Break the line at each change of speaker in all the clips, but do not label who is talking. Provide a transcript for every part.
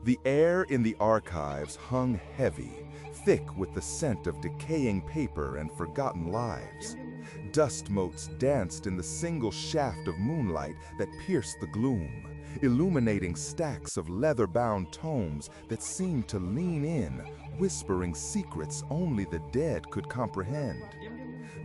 The air in the archives hung heavy, thick with the scent of decaying paper and forgotten lives. Dust motes danced in the single shaft of moonlight that pierced the gloom, illuminating stacks of leather-bound tomes that seemed to lean in, whispering secrets only the dead could comprehend.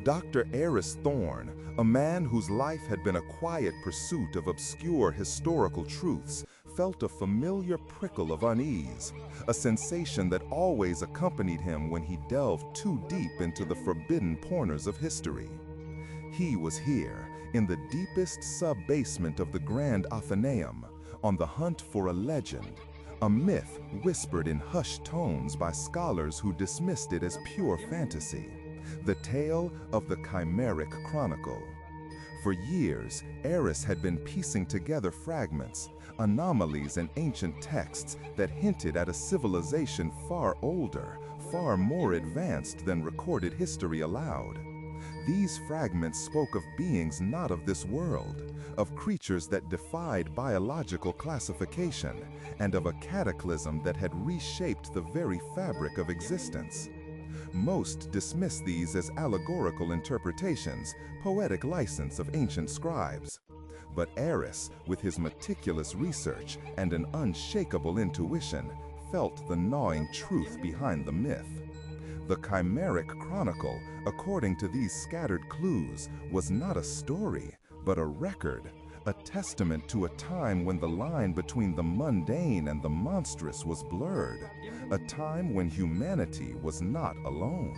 Dr. Aris Thorne, a man whose life had been a quiet pursuit of obscure historical truths, felt a familiar prickle of unease, a sensation that always accompanied him when he delved too deep into the forbidden corners of history. He was here, in the deepest sub-basement of the Grand Athenaeum, on the hunt for a legend, a myth whispered in hushed tones by scholars who dismissed it as pure fantasy, the tale of the Chimeric Chronicle. For years, Aris had been piecing together fragments, anomalies and ancient texts that hinted at a civilization far older, far more advanced than recorded history allowed. These fragments spoke of beings not of this world, of creatures that defied biological classification, and of a cataclysm that had reshaped the very fabric of existence. Most dismiss these as allegorical interpretations, poetic license of ancient scribes. But Aris, with his meticulous research and an unshakable intuition, felt the gnawing truth behind the myth. The Chimeric Chronicle, according to these scattered clues, was not a story, but a record, a testament to a time when the line between the mundane and the monstrous was blurred, a time when humanity was not alone.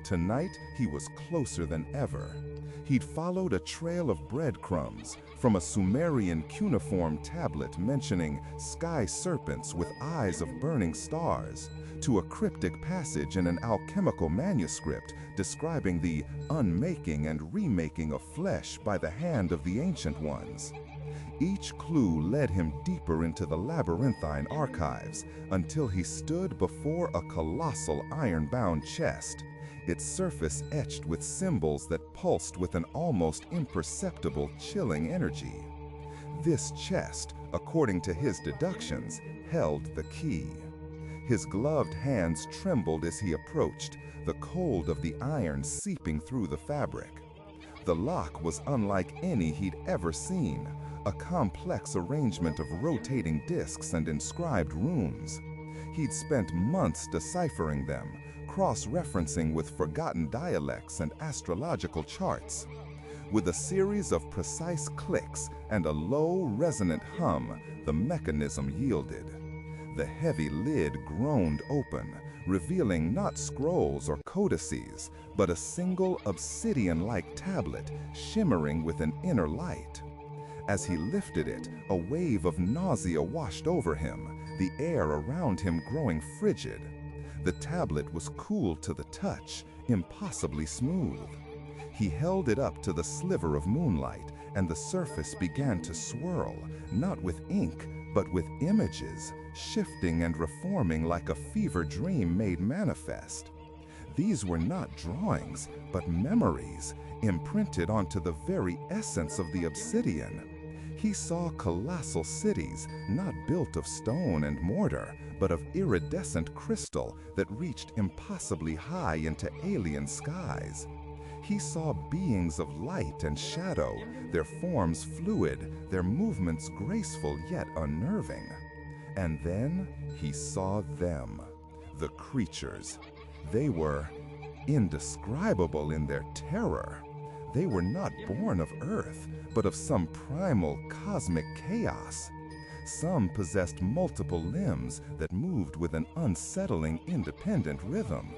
Tonight, he was closer than ever. He'd followed a trail of breadcrumbs, from a Sumerian cuneiform tablet mentioning sky serpents with eyes of burning stars, to a cryptic passage in an alchemical manuscript describing the unmaking and remaking of flesh by the hand of the ancient ones. Each clue led him deeper into the labyrinthine archives until he stood before a colossal iron-bound chest, its surface etched with symbols that pulsed with an almost imperceptible chilling energy. This chest, according to his deductions, held the key. His gloved hands trembled as he approached, the cold of the iron seeping through the fabric. The lock was unlike any he'd ever seen, a complex arrangement of rotating discs and inscribed runes. He'd spent months deciphering them, cross-referencing with forgotten dialects and astrological charts. With a series of precise clicks and a low, resonant hum, the mechanism yielded. The heavy lid groaned open, revealing not scrolls or codices, but a single obsidian-like tablet shimmering with an inner light. As he lifted it, a wave of nausea washed over him, the air around him growing frigid. The tablet was cool to the touch, impossibly smooth. He held it up to the sliver of moonlight, and the surface began to swirl, not with ink, but with images, shifting and reforming like a fever dream made manifest. These were not drawings, but memories, imprinted onto the very essence of the obsidian. He saw colossal cities, not built of stone and mortar, but of iridescent crystal that reached impossibly high into alien skies. He saw beings of light and shadow, their forms fluid, their movements graceful yet unnerving. And then he saw them, the creatures. They were indescribable in their terror. They were not born of Earth, but of some primal cosmic chaos. Some possessed multiple limbs that moved with an unsettling, independent rhythm.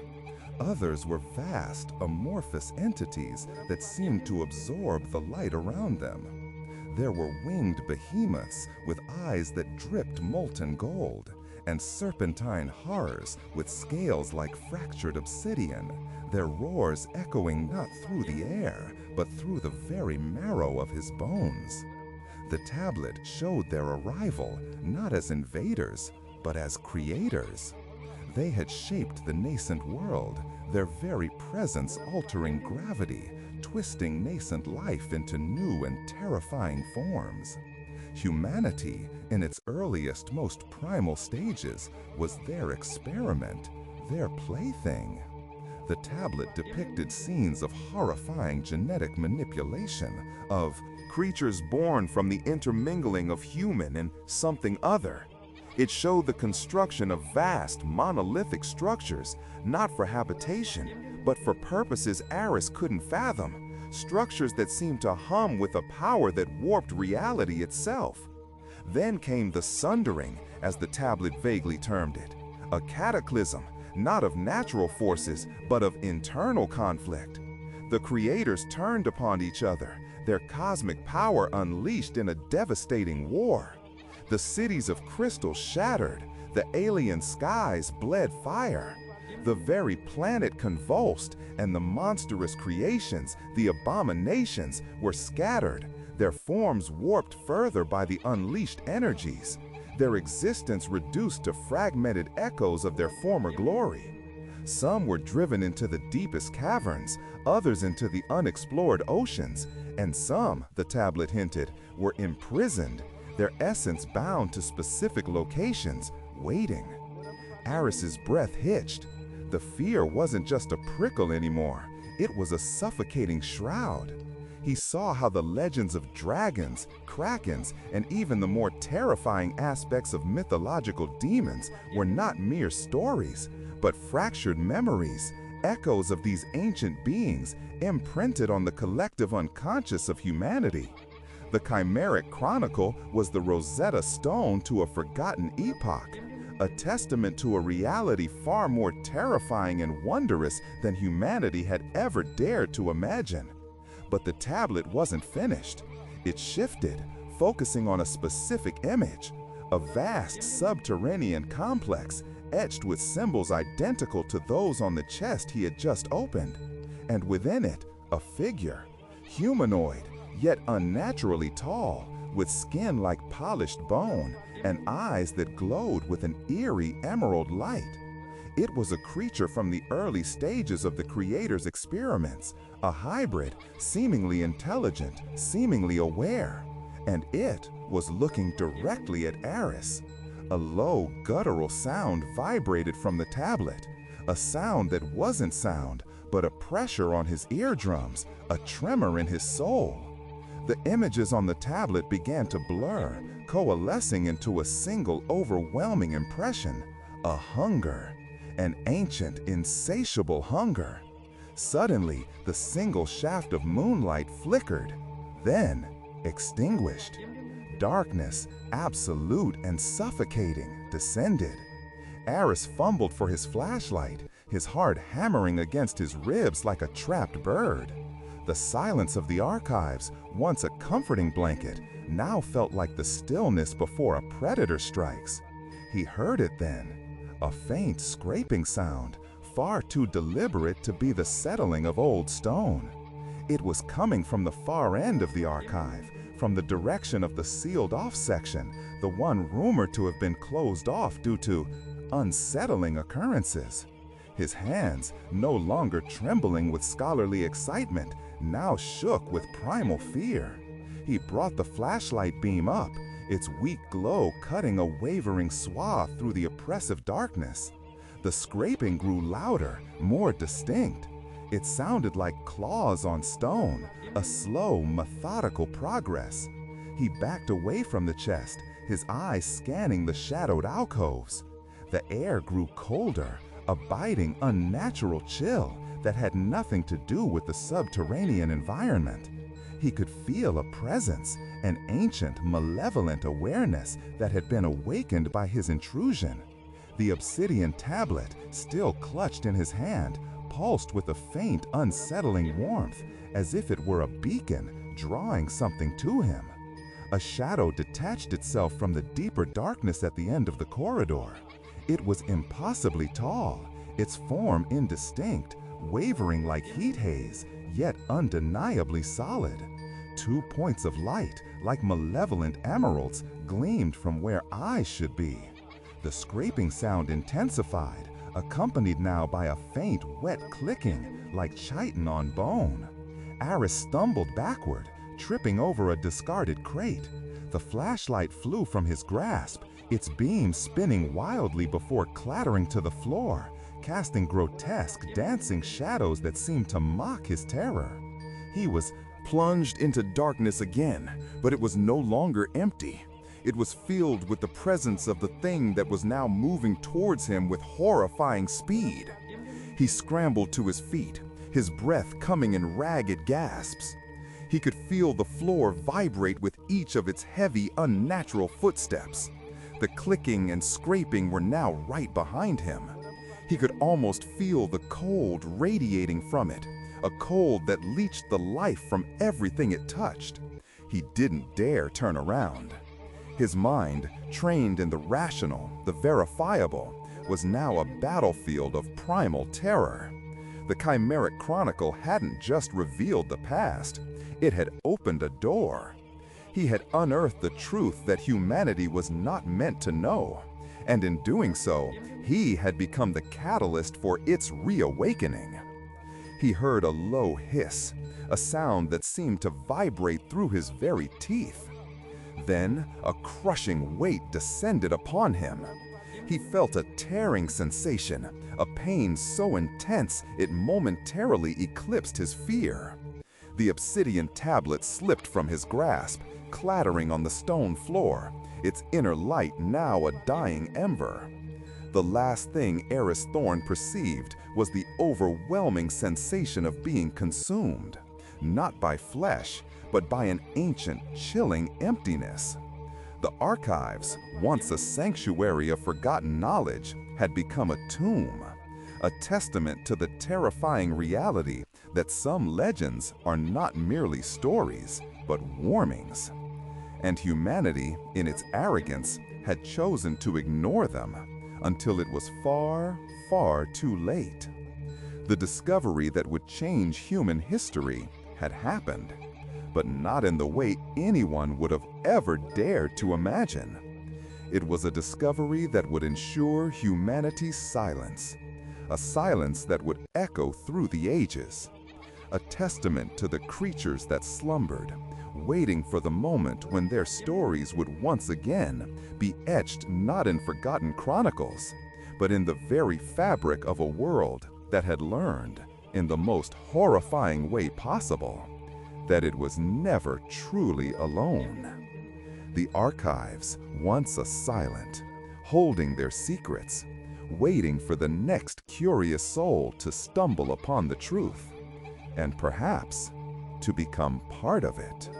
Others were vast, amorphous entities that seemed to absorb the light around them. There were winged behemoths with eyes that dripped molten gold, and serpentine horrors with scales like fractured obsidian, their roars echoing not through the air, but through the very marrow of his bones. The tablet showed their arrival not as invaders, but as creators. They had shaped the nascent world, their very presence altering gravity, twisting nascent life into new and terrifying forms. Humanity, in its earliest, most primal stages, was their experiment, their plaything. The tablet depicted scenes of horrifying genetic manipulation, of creatures born from the intermingling of human and something other. It showed the construction of vast, monolithic structures, not for habitation, but for purposes Aris couldn't fathom, structures that seemed to hum with a power that warped reality itself. Then came the sundering, as the tablet vaguely termed it, a cataclysm, not of natural forces, but of internal conflict. The creators turned upon each other, their cosmic power unleashed in a devastating war. The cities of crystal shattered, the alien skies bled fire. The very planet convulsed, and the monstrous creations, the abominations, were scattered, their forms warped further by the unleashed energies, their existence reduced to fragmented echoes of their former glory. Some were driven into the deepest caverns, others into the unexplored oceans, and some, the tablet hinted, were imprisoned, their essence bound to specific locations, waiting. Aris's breath hitched. The fear wasn't just a prickle anymore, it was a suffocating shroud. He saw how the legends of dragons, krakens, and even the more terrifying aspects of mythological demons were not mere stories, but fractured memories, echoes of these ancient beings imprinted on the collective unconscious of humanity. The Chimeric Chronicle was the Rosetta Stone to a forgotten epoch, a testament to a reality far more terrifying and wondrous than humanity had ever dared to imagine. But the tablet wasn't finished. It shifted, focusing on a specific image, a vast subterranean complex etched with symbols identical to those on the chest he had just opened. And within it, a figure, humanoid, yet unnaturally tall, with skin like polished bone and eyes that glowed with an eerie emerald light. It was a creature from the early stages of the creator's experiments, a hybrid, seemingly intelligent, seemingly aware. And it was looking directly at Aris. A low, guttural sound vibrated from the tablet, a sound that wasn't sound, but a pressure on his eardrums, a tremor in his soul. The images on the tablet began to blur, coalescing into a single overwhelming impression, a hunger. An ancient, insatiable hunger. Suddenly, the single shaft of moonlight flickered, then extinguished. Darkness, absolute and suffocating, descended. Aris fumbled for his flashlight, his heart hammering against his ribs like a trapped bird. The silence of the archives, once a comforting blanket, now felt like the stillness before a predator strikes. He heard it then. A faint scraping sound, far too deliberate to be the settling of old stone. It was coming from the far end of the archive, from the direction of the sealed-off section, the one rumored to have been closed off due to unsettling occurrences. His hands, no longer trembling with scholarly excitement, now shook with primal fear. He brought the flashlight beam up, its weak glow cutting a wavering swath through the oppressive darkness. The scraping grew louder, more distinct. It sounded like claws on stone, a slow, methodical progress. He backed away from the chest, his eyes scanning the shadowed alcoves. The air grew colder, a biting, unnatural chill that had nothing to do with the subterranean environment. He could feel a presence, an ancient, malevolent awareness that had been awakened by his intrusion. The obsidian tablet, still clutched in his hand, pulsed with a faint, unsettling warmth, as if it were a beacon, drawing something to him. A shadow detached itself from the deeper darkness at the end of the corridor. It was impossibly tall, its form indistinct, wavering like heat haze, yet undeniably solid. 2 points of light, like malevolent emeralds, gleamed from where eyes should be. The scraping sound intensified, accompanied now by a faint, wet clicking, like chitin on bone. Aris stumbled backward, tripping over a discarded crate. The flashlight flew from his grasp, its beam spinning wildly before clattering to the floor, casting grotesque, dancing shadows that seemed to mock his terror. He was plunged into darkness again, but it was no longer empty. It was filled with the presence of the thing that was now moving towards him with horrifying speed. He scrambled to his feet, his breath coming in ragged gasps. He could feel the floor vibrate with each of its heavy, unnatural footsteps. The clicking and scraping were now right behind him. He could almost feel the cold radiating from it, a cold that leached the life from everything it touched. He didn't dare turn around. His mind, trained in the rational, the verifiable, was now a battlefield of primal terror. The Chimeric Chronicle hadn't just revealed the past, it had opened a door. He had unearthed the truth that humanity was not meant to know, and in doing so, he had become the catalyst for its reawakening. He heard a low hiss, a sound that seemed to vibrate through his very teeth. Then, a crushing weight descended upon him. He felt a tearing sensation, a pain so intense it momentarily eclipsed his fear. The obsidian tablet slipped from his grasp, clattering on the stone floor, its inner light now a dying ember. The last thing Aris Thorne perceived was the overwhelming sensation of being consumed, not by flesh, but by an ancient, chilling emptiness. The archives, once a sanctuary of forgotten knowledge, had become a tomb, a testament to the terrifying reality that some legends are not merely stories, but warnings. And humanity, in its arrogance, had chosen to ignore them until it was far, far too late. The discovery that would change human history had happened, but not in the way anyone would have ever dared to imagine. It was a discovery that would ensure humanity's silence, a silence that would echo through the ages, a testament to the creatures that slumbered, waiting for the moment when their stories would once again be etched not in forgotten chronicles, but in the very fabric of a world that had learned, in the most horrifying way possible, that it was never truly alone. The archives, once a silent, holding their secrets, waiting for the next curious soul to stumble upon the truth, and perhaps to become part of it.